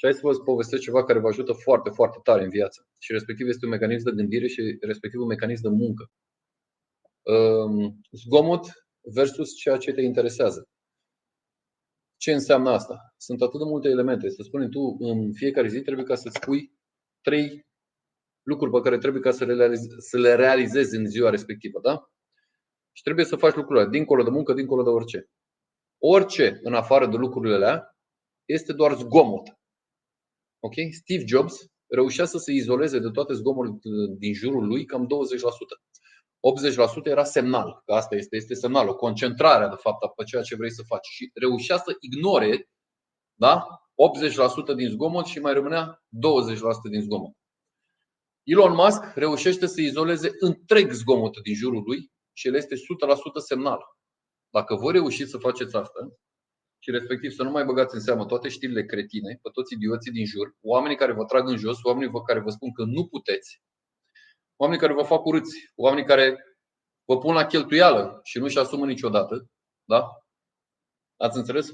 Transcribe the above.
Și hai să vă povestesc ceva care vă ajută foarte, foarte tare în viață. Și respectiv este un mecanism de gândire și respectiv un mecanism de muncă. Zgomot versus ceea ce te interesează. Ce înseamnă asta? Sunt atât de multe elemente. Să spunem, tu în fiecare zi trebuie ca să-ți pui 3 lucruri pe care trebuie ca să le realizezi în ziua respectivă, da? Și trebuie să faci lucrurile dincolo de muncă, dincolo de orice. Orice în afară de lucrurile alea este doar zgomot. Ok? Steve Jobs reușea să se izoleze de toate zgomoturile din jurul lui cam 20%. 80% era semnal, că asta este semnalul, concentrarea de fapt pe ceea ce vrei să faci. Și reușea să ignore, da? 80% din zgomot și mai rămânea 20% din zgomot. Elon Musk reușește să izoleze întreg zgomotul din jurul lui și el este 100% semnal. Dacă voi reușiți să faceți asta și respectiv să nu mai băgați în seamă toate știrile cretine, pe toți idioții din jur, oamenii care vă trag în jos, oamenii care vă spun că nu puteți, oamenii care vă fac urâți, oamenii care vă pun la cheltuială și nu-și asumă niciodată, da? Ați înțeles?